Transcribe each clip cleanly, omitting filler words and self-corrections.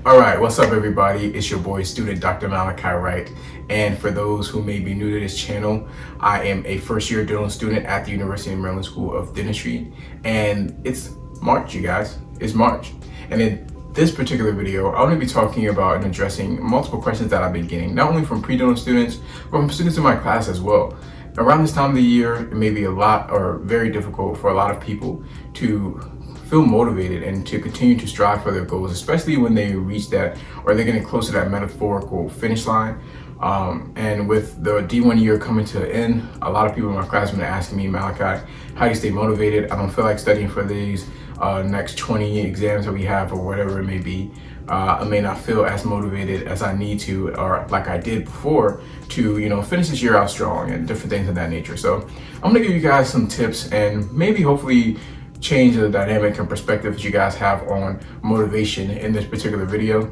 All right, what's up, everybody? It's your boy, student Dr. Malachi Wright. And for those who may be new to this channel, I am a first-year dental student at the University of Maryland School of Dentistry. And it's March, you guys. It's March. And in this particular video, I'm going to be talking about and addressing multiple questions that I've been getting, not only from pre-dental students, but from students in my class as well. Around this time of the year, it may be a lot or very difficult for a lot of people to feel motivated and to continue to strive for their goals, especially when they reach that or they're getting close to that metaphorical finish line. And with the D1 year coming to an end, a lot of people in my class have been asking me, Malachi, how do you stay motivated? I don't feel like studying for these next 20 exams that we have or whatever it may be. I may not feel as motivated as I need to or like I did before to, finish this year out strong and different things of that nature. So I'm gonna give you guys some tips and maybe hopefully change the dynamic and perspective that you guys have on motivation in this particular video.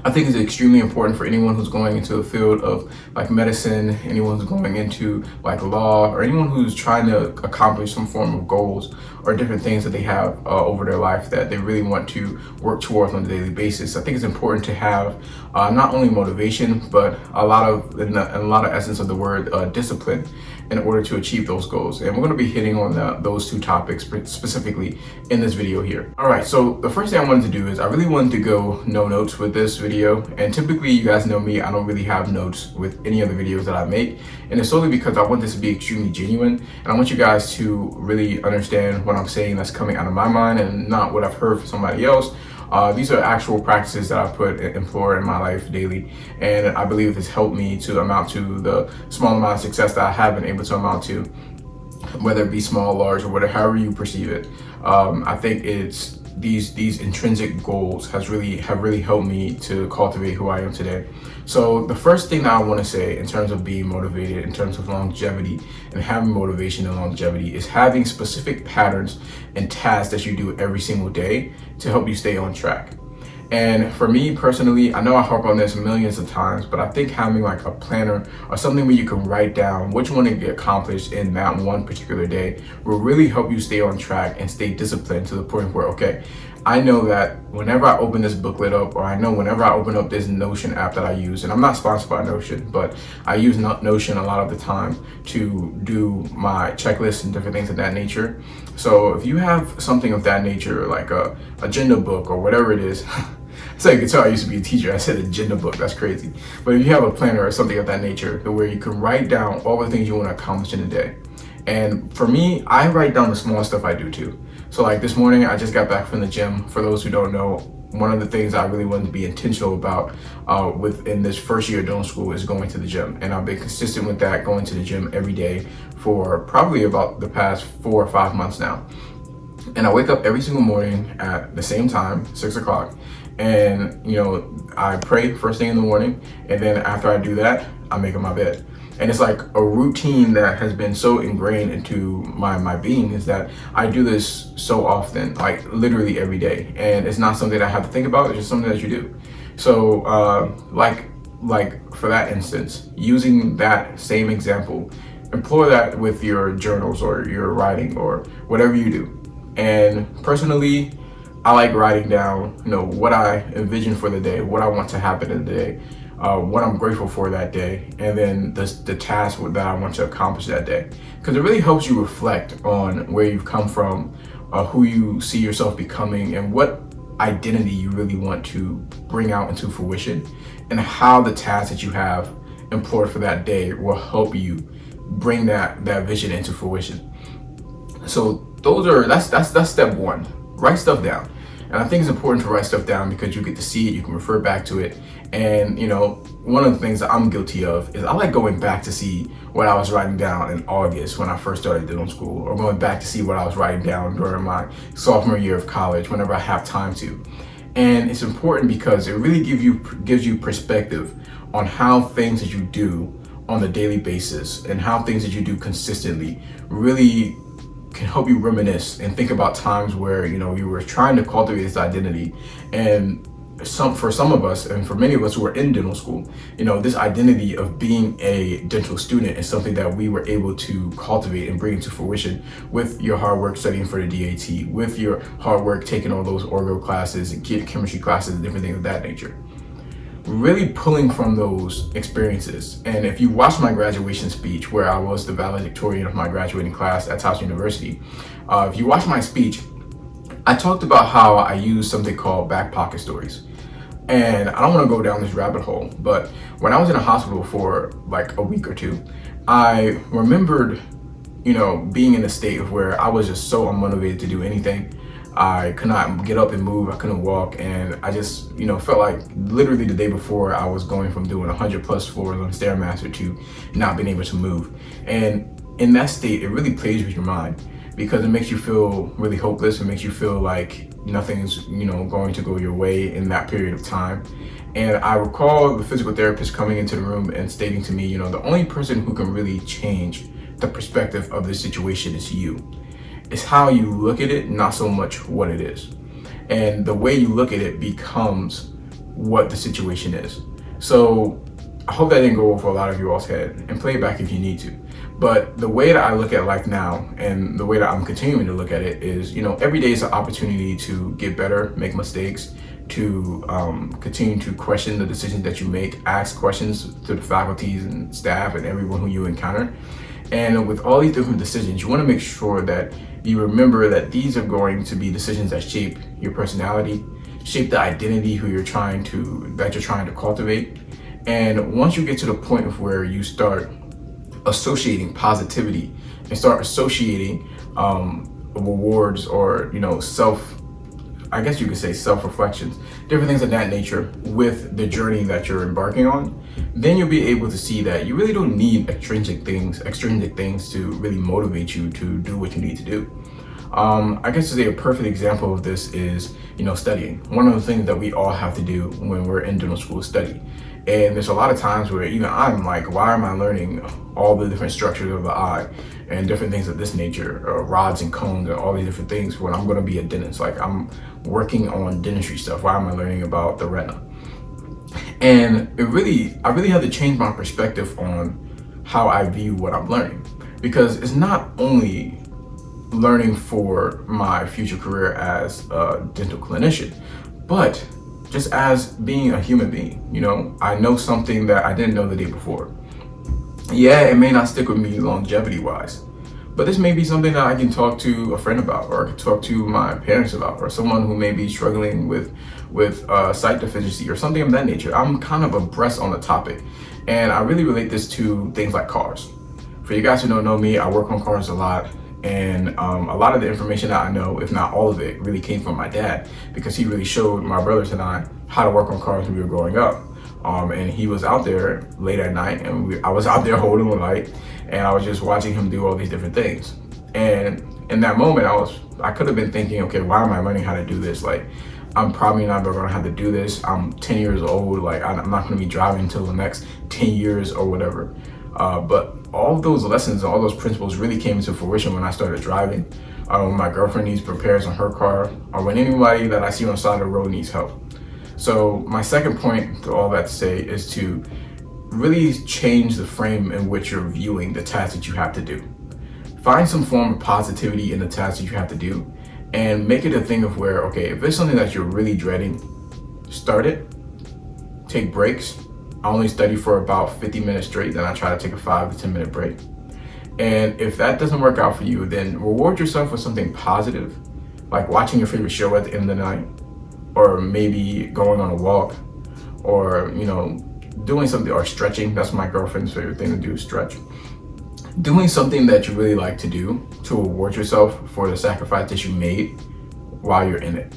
I think it's extremely important for anyone who's going into the field of like medicine, anyone who's going into like law, or anyone who's trying to accomplish some form of goals or different things that they have over their life that they really want to work towards on a daily basis. I think it's important to have not only motivation, but in a lot of essence of the word, discipline in order to achieve those goals. And we're going to be hitting on those two topics specifically in this video here. All right, so the first thing I wanted to do is I really wanted to go no notes with this video. And typically, you guys know me, I don't really have notes with any of the videos that I make. And it's solely because I want this to be extremely genuine. And I want you guys to really understand what I'm saying that's coming out of my mind and not what I've heard from somebody else. These are actual practices that I employ in my life daily, and I believe it's helped me to amount to the small amount of success that I have been able to amount to, whether it be small, large, or whatever, however you perceive it. I think it's these intrinsic goals have really helped me to cultivate who I am today. So the first thing that I want to say in terms of being motivated, in terms of longevity and having motivation and longevity, is having specific patterns and tasks that you do every single day to help you stay on track. And for me personally, I know I harp on this millions of times, but I think having like a planner or something where you can write down what you want to get accomplished in that one particular day will really help you stay on track and stay disciplined to the point where, okay, I know that whenever I open this booklet up, or I know whenever I open up this Notion app that I use, and I'm not sponsored by Notion, but I use Notion a lot of the time to do my checklists and different things of that nature. So if you have something of that nature, like a agenda book or whatever it is, so you can tell I used to be a teacher. I said agenda book, that's crazy. But if you have a planner or something of that nature, where you can write down all the things you want to accomplish in a day. And for me, I write down the small stuff I do too. So like this morning, I just got back from the gym. For those who don't know, one of the things I really wanted to be intentional about within this first year of dental school is going to the gym. And I've been consistent with that, going to the gym every day for probably about the past 4 or 5 months now. And I wake up every single morning at the same time, 6 o'clock. And, I pray first thing in the morning. And then after I do that, I make up my bed. And it's like a routine that has been so ingrained into my being, is that I do this so often, like literally every day. And it's not something that I have to think about, it's just something that you do. So like for that instance, using that same example, employ that with your journals or your writing or whatever you do. And personally, I like writing down, what I envision for the day, what I want to happen in the day, what I'm grateful for that day, and then the task that I want to accomplish that day. Because it really helps you reflect on where you've come from, who you see yourself becoming, and what identity you really want to bring out into fruition, and how the tasks that you have employed for that day will help you bring that vision into fruition. So that's step one. Write stuff down. And I think it's important to write stuff down because you get to see it, you can refer back to it. And, one of the things that I'm guilty of is I like going back to see what I was writing down in August when I first started dental school, or going back to see what I was writing down during my sophomore year of college whenever I have time to. And it's important because it really gives you perspective on how things that you do on a daily basis and how things that you do consistently really can help you reminisce and think about times where you were trying to cultivate this identity, and for some of us, and for many of us who are in dental school, this identity of being a dental student is something that we were able to cultivate and bring into fruition with your hard work studying for the DAT, with your hard work taking all those orgo classes and chemistry classes and different things of that nature. Really pulling from those experiences. And if you watch my graduation speech, where I was the valedictorian of my graduating class at Towson University, if you watch my speech, I talked about how I use something called back pocket stories. And I don't want to go down this rabbit hole, but when I was in a hospital for like a week or two, I remembered, being in a state of where I was just so unmotivated to do anything. I could not get up and move. I couldn't walk. And I just, felt like literally the day before I was going from doing 100 plus floors on Stairmaster to not being able to move. And in that state, it really plays with your mind, because it makes you feel really hopeless. It makes you feel like nothing's, going to go your way in that period of time. And I recall the physical therapist coming into the room and stating to me, the only person who can really change the perspective of this situation is you. It's how you look at it, not so much what it is. And the way you look at it becomes what the situation is. So I hope that didn't go over a lot of you all's head, and play it back if you need to. But the way that I look at life now, and the way that I'm continuing to look at it is, every day is an opportunity to get better, make mistakes, to continue to question the decisions that you make, ask questions to the faculties and staff and everyone who you encounter. And with all these different decisions, you want to make sure that you remember that these are going to be decisions that shape your personality, shape the identity that you're trying to cultivate. And once you get to the point of where you start associating positivity and start associating rewards, or I guess you could say self-reflections, different things of that nature with the journey that you're embarking on, then you'll be able to see that you really don't need extrinsic things to really motivate you to do what you need to do. I guess to say a perfect example of this is, studying. One of the things that we all have to do when we're in dental school is study. And there's a lot of times where even I'm like, why am I learning all the different structures of the eye and different things of this nature, rods and cones and all these different things, when I'm going to be a dentist? Like, I'm working on dentistry stuff. Why am I learning about the retina? And I really had to change my perspective on how I view what I'm learning, because it's not only learning for my future career as a dental clinician, but just as being a human being. I know something that I didn't know the day before. Yeah, it may not stick with me longevity wise, but this may be something that I can talk to a friend about, or I can talk to my parents about, or someone who may be struggling with sight deficiency or something of that nature. I'm kind of abreast on the topic, and I really relate this to things like cars. For you guys who don't know me, I work on cars a lot. And a lot of the information that I know, if not all of it, really came from my dad, because he really showed my brothers and I how to work on cars when we were growing up. And he was out there late at night, and I was out there holding the light, and I was just watching him do all these different things. And in that moment, I could have been thinking, okay, why am I learning how to do this? Like, I'm probably not going to have to do this. I'm 10 years old. Like, I'm not going to be driving until the next 10 years or whatever. But all of those lessons, all those principles really came into fruition when I started driving. When my girlfriend needs repairs on her car, or when anybody that I see on the side of the road needs help. So my second point to all that to say is to really change the frame in which you're viewing the tasks that you have to do. Find some form of positivity in the tasks that you have to do, and make it a thing of where, okay, if it's something that you're really dreading, start it, take breaks. I only study for about 50 minutes straight, then I try to take a 5 to 10 minute break. And if that doesn't work out for you, then reward yourself with something positive, like watching your favorite show at the end of the night, or maybe going on a walk, or doing something, or stretching. That's my girlfriend's favorite thing to do, stretch. Doing something that you really like to do to reward yourself for the sacrifice that you made while you're in it.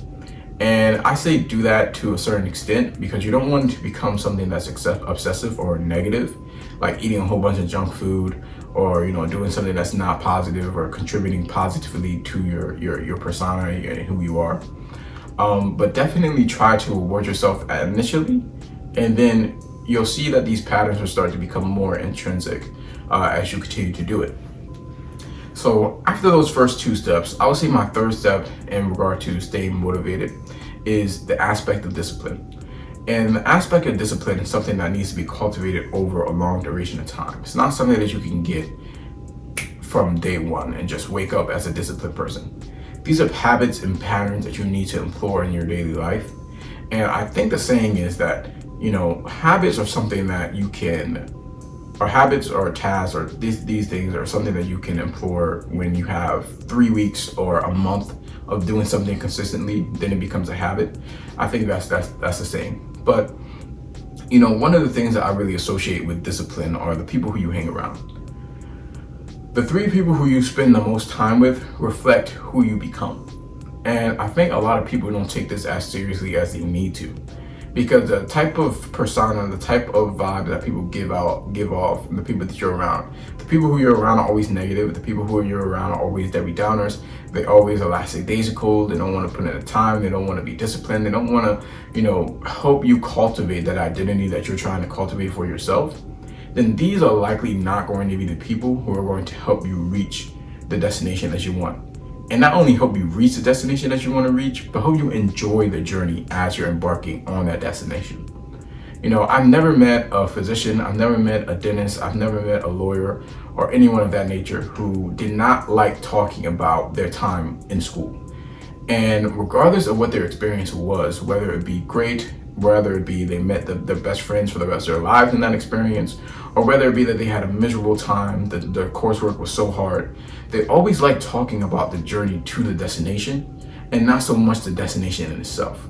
And I say do that to a certain extent, because you don't want it to become something that's obsessive or negative, like eating a whole bunch of junk food, or doing something that's not positive or contributing positively to your persona and who you are. But definitely try to reward yourself initially, and then you'll see that these patterns will start to become more intrinsic as you continue to do it. So after those first two steps, I would say my third step in regard to staying motivated is the aspect of discipline. And the aspect of discipline is something that needs to be cultivated over a long duration of time. It's not something that you can get from day one and just wake up as a disciplined person. These are habits and patterns that you need to employ in your daily life. And I think the saying is that, habits are something that you can, or habits or tasks or these things are something that you can employ when you have 3 weeks or a month of doing something consistently, then it becomes a habit. I think that's the saying. But, one of the things that I really associate with discipline are the people who you hang around. The 3 people who you spend the most time with reflect who you become. And I think a lot of people don't take this as seriously as they need to, because the type of persona, the type of vibe that people give off, and the people that you're around, the people who you're around are always negative. The people who you're around are always Debbie Downers. They always are lackadaisical. They don't want to put in the time. They don't want to be disciplined. They don't want to, help you cultivate that identity that you're trying to cultivate for yourself. Then these are likely not going to be the people who are going to help you reach the destination that you want. And not only help you reach the destination that you want to reach, but help you enjoy the journey as you're embarking on that destination. I've never met a physician, I've never met a dentist, I've never met a lawyer or anyone of that nature who did not like talking about their time in school. And regardless of what their experience was, whether it be great, whether it be they met their best friends for the rest of their lives in that experience, or whether it be that they had a miserable time, that the coursework was so hard, they always like talking about the journey to the destination and not so much the destination in itself.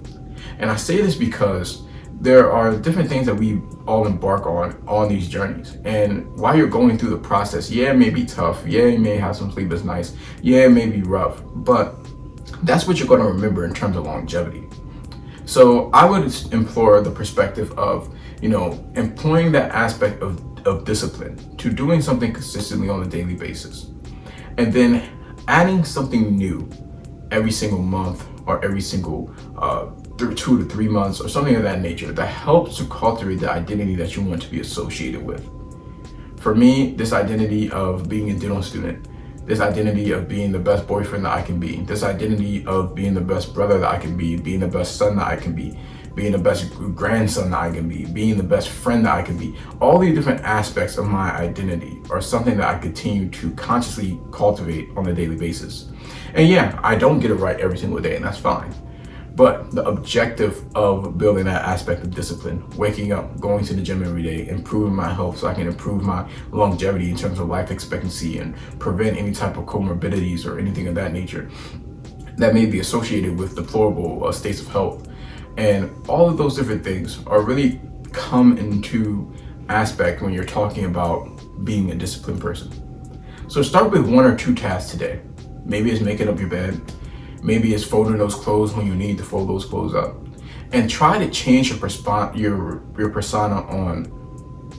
And I say this because there are different things that we all embark on these journeys. And while you're going through the process, it may be tough. You may have some sleepless nights. It may be rough, but that's what you're going to remember in terms of longevity. So I would implore the perspective of, employing that aspect of discipline to doing something consistently on a daily basis. And then adding something new every single month or every single 2 to 3 months or something of that nature that helps to cultivate the identity that you want to be associated with. For me, this identity of being a dental student, this identity of being the best boyfriend that I can be, this identity of being the best brother that I can be, being the best son that I can be, being the best grandson that I can be, being the best friend that I can be. All these different aspects of my identity are something that I continue to consciously cultivate on a daily basis. And I don't get it right every single day, and that's fine. But the objective of building that aspect of discipline, waking up, going to the gym every day, improving my health so I can improve my longevity in terms of life expectancy and prevent any type of comorbidities or anything of that nature that may be associated with deplorable states of health. And all of those different things are really come into aspect when you're talking about being a disciplined person. So start with 1 or 2 tasks today. Maybe it's making up your bed. Maybe it's folding those clothes when you need to fold those clothes up. And try to change your persona on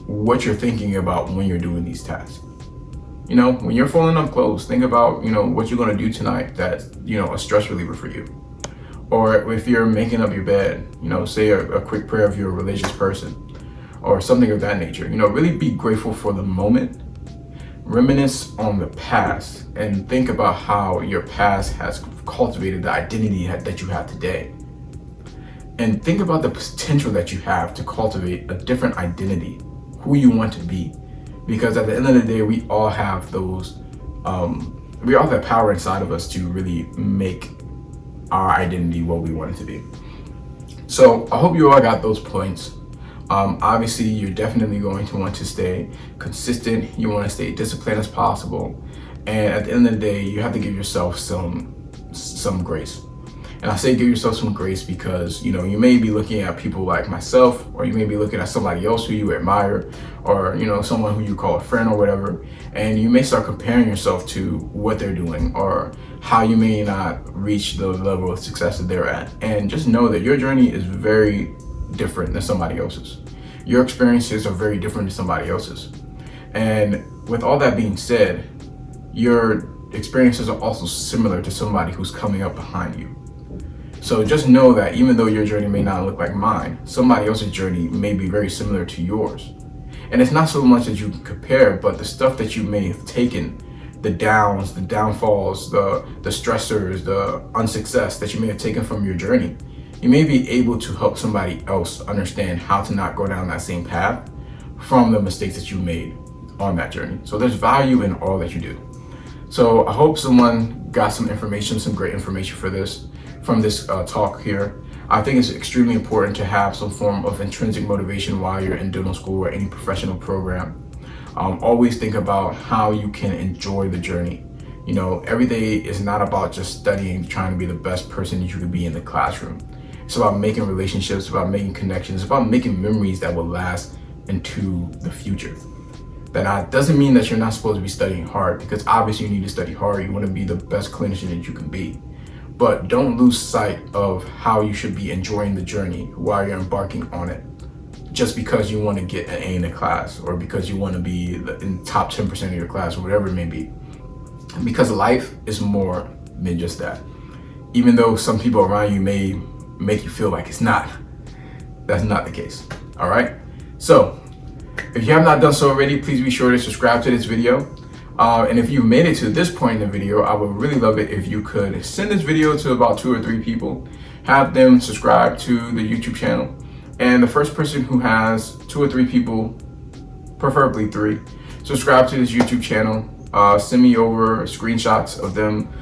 what you're thinking about when you're doing these tasks. When you're folding up clothes, think about, what you're going to do tonight that's, a stress reliever for you. Or if you're making up your bed, say a quick prayer if you're a religious person or something of that nature. Really be grateful for the moment. Reminisce on the past and think about how your past has cultivated the identity that you have today. And think about the potential that you have to cultivate a different identity, who you want to be. Because at the end of the day, we all have those, we all have that power inside of us to really make our identity what we want it to be. So I hope you all got those points. Obviously, you're definitely going to want to stay consistent. You want to stay disciplined as possible. And at the end of the day, you have to give yourself some grace. And I say give yourself some grace because, you may be looking at people like myself, or you may be looking at somebody else who you admire, or, someone who you call a friend or whatever. And you may start comparing yourself to what they're doing or how you may not reach the level of success that they're at. And just know that your journey is very different than somebody else's. Your experiences are very different than somebody else's. And with all that being said, your experiences are also similar to somebody who's coming up behind you. So just know that even though your journey may not look like mine, somebody else's journey may be very similar to yours. And it's not so much that you can compare, but the stuff that you may have taken, the downs, the downfalls, the stressors, the unsuccess that you may have taken from your journey, you may be able to help somebody else understand how to not go down that same path from the mistakes that you made on that journey. So there's value in all that you do. So I hope someone got some information, some great information from this talk here. I think it's extremely important to have some form of intrinsic motivation while you're in dental school or any professional program. Always think about how you can enjoy the journey. You know, every day is not about just studying, trying to be the best person that you could be in the classroom. It's about making relationships, about making connections, about making memories that will last into the future. That doesn't mean that you're not supposed to be studying hard, because obviously you need to study hard. You want to be the best clinician that you can be. But don't lose sight of how you should be enjoying the journey while you're embarking on it, just because you want to get an A in the class, or because you want to be in the top 10% of your class, or whatever it may be. Because life is more than just that. Even though some people around you may make you feel like it's not, that's not the case. All right? So, if you have not done so already, please be sure to subscribe to this video. And if you made it to this point in the video, I would really love it if you could send this video to about 2 or 3 people, have them subscribe to the YouTube channel. And the first person who has 2 or 3 people, preferably 3, subscribe to this YouTube channel, send me over screenshots of them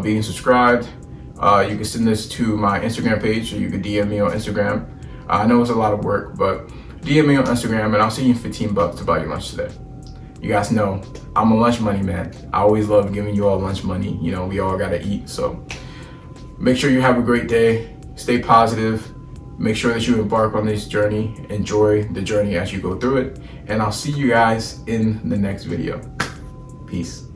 being subscribed. You can send this to my Instagram page, or you can DM me on Instagram. I know it's a lot of work, but DM me on Instagram and I'll send you $15 to buy your lunch today. You guys know I'm a lunch money man. I always love giving you all lunch money. You know, we all gotta eat. So make sure you have a great day. Stay positive. Make sure that you embark on this journey. Enjoy the journey as you go through it. And I'll see you guys in the next video. Peace.